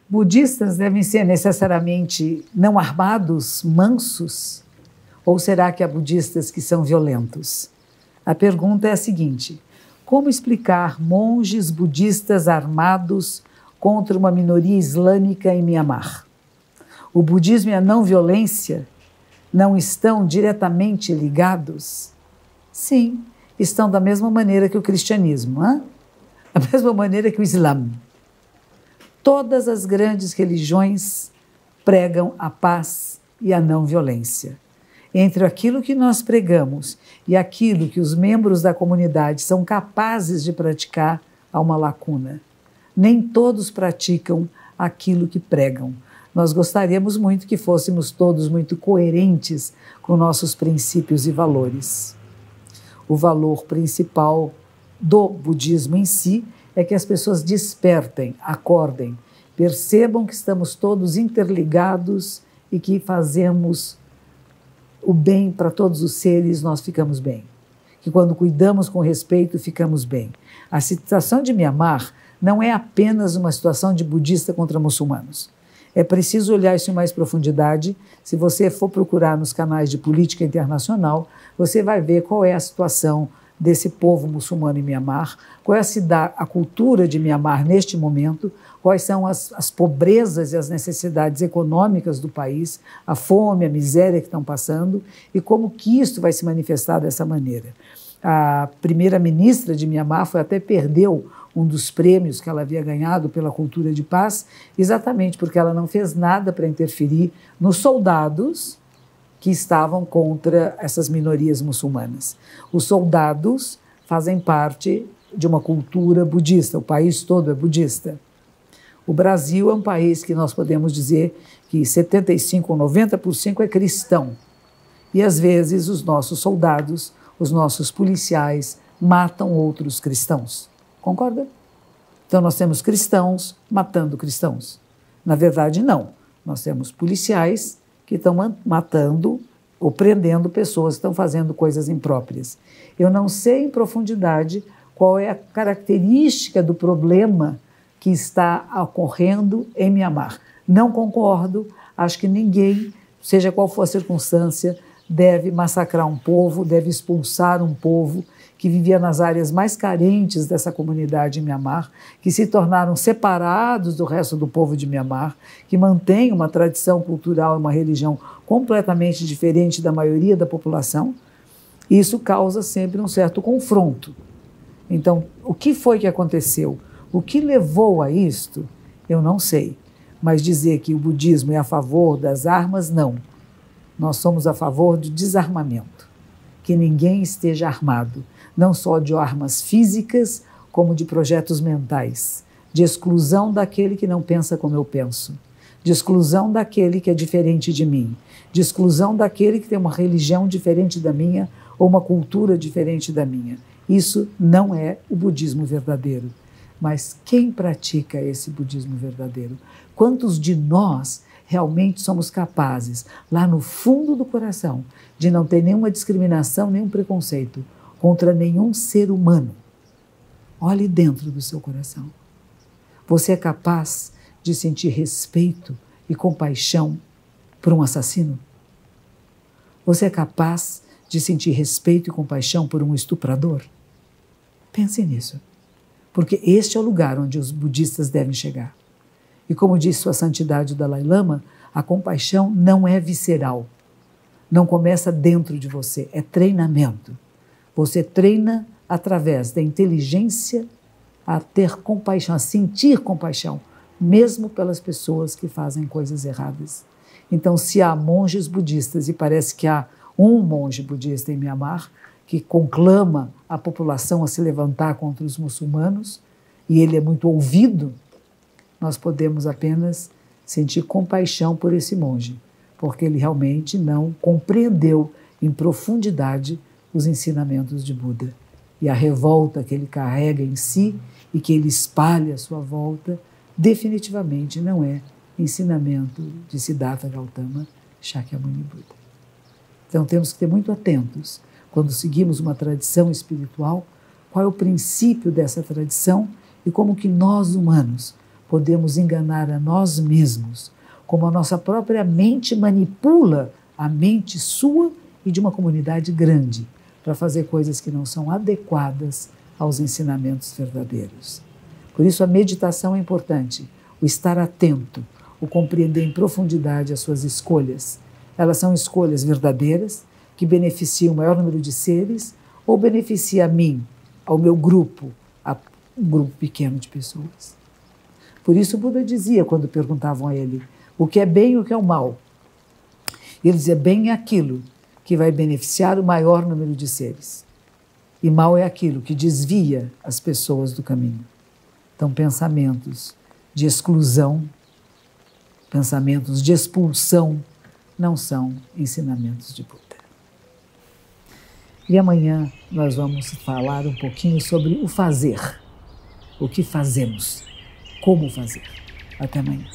Budistas devem ser necessariamente não armados, mansos? Ou será que há budistas que são violentos? A pergunta é a seguinte: como explicar monges budistas armados contra uma minoria islâmica em Mianmar? O budismo e a não violência não estão diretamente ligados? Sim, estão da mesma maneira que o cristianismo, da mesma maneira que o Islã. Todas as grandes religiões pregam a paz e a não violência. Entre aquilo que nós pregamos e aquilo que os membros da comunidade são capazes de praticar, há uma lacuna. Nem todos praticam aquilo que pregam. Nós gostaríamos muito que fôssemos todos muito coerentes com nossos princípios e valores. O valor principal do budismo em si é que as pessoas despertem, acordem, percebam que estamos todos interligados e que fazemos o bem para todos os seres, nós ficamos bem. Que quando cuidamos com respeito, ficamos bem. A situação de Mianmar não é apenas uma situação de budista contra muçulmanos. É preciso olhar isso em mais profundidade. Se você for procurar nos canais de política internacional, você vai ver qual é a situação desse povo muçulmano em Mianmar, qual é a cultura de Mianmar neste momento, quais são as pobrezas e as necessidades econômicas do país, a fome, a miséria que estão passando e como que isso vai se manifestar dessa maneira. A primeira-ministra de Mianmar até perdeu um dos prêmios que ela havia ganhado pela cultura de paz, exatamente porque ela não fez nada para interferir nos soldados que estavam contra essas minorias muçulmanas. Os soldados fazem parte de uma cultura budista, o país todo é budista. O Brasil é um país que nós podemos dizer que 75% ou 90% é cristão. E às vezes os nossos soldados, os nossos policiais matam outros cristãos. Concorda? Então nós temos cristãos matando cristãos. Na verdade, não. Nós temos policiais que estão matando ou prendendo pessoas que estão fazendo coisas impróprias. Eu não sei em profundidade qual é a característica do problema que está ocorrendo em Mianmar. Não concordo, acho que ninguém, seja qual for a circunstância, deve massacrar um povo, deve expulsar um povo que vivia nas áreas mais carentes dessa comunidade em Mianmar, que se tornaram separados do resto do povo de Mianmar, que mantém uma tradição cultural e uma religião completamente diferente da maioria da população. Isso causa sempre um certo confronto. Então, o que foi que aconteceu? O que levou a isto? Eu não sei. Mas dizer que o budismo é a favor das armas, não. Nós somos a favor do desarmamento. Que ninguém esteja armado, não só de armas físicas, como de projetos mentais, de exclusão daquele que não pensa como eu penso, de exclusão daquele que é diferente de mim, de exclusão daquele que tem uma religião diferente da minha ou uma cultura diferente da minha. Isso não é o budismo verdadeiro. Mas quem pratica esse budismo verdadeiro? Quantos de nós realmente somos capazes, lá no fundo do coração, de não ter nenhuma discriminação, nenhum preconceito contra nenhum ser humano? Olhe dentro do seu coração. Você é capaz de sentir respeito e compaixão por um assassino? Você é capaz de sentir respeito e compaixão por um estuprador? Pense nisso, porque este é o lugar onde os budistas devem chegar. E como disse Sua Santidade o Dalai Lama, a compaixão não é visceral, não começa dentro de você, é treinamento. Você treina através da inteligência a ter compaixão, a sentir compaixão, mesmo pelas pessoas que fazem coisas erradas. Então, se há monges budistas, e parece que há um monge budista em Mianmar, que conclama a população a se levantar contra os muçulmanos, e ele é muito ouvido, nós podemos apenas sentir compaixão por esse monge, porque ele realmente não compreendeu em profundidade os ensinamentos de Buda. E a revolta que ele carrega em si e que ele espalha à sua volta, definitivamente não é ensinamento de Siddhartha Gautama Shakyamuni Buda. Então temos que ter muito atentos, quando seguimos uma tradição espiritual, qual é o princípio dessa tradição e como que nós, humanos, podemos enganar a nós mesmos, como a nossa própria mente manipula a mente sua e de uma comunidade grande para fazer coisas que não são adequadas aos ensinamentos verdadeiros. Por isso a meditação é importante, o estar atento, o compreender em profundidade as suas escolhas. Elas são escolhas verdadeiras, que beneficiam o maior número de seres, ou beneficia a mim, ao meu grupo, a um grupo pequeno de pessoas. Por isso o Buda dizia, quando perguntavam a ele, o que é bem e o que é o mal? Ele dizia, bem é aquilo que vai beneficiar o maior número de seres. E mal é aquilo que desvia as pessoas do caminho. Então, pensamentos de exclusão, pensamentos de expulsão, não são ensinamentos de Buda. E amanhã nós vamos falar um pouquinho sobre o fazer. O que fazemos, como fazer. Até amanhã.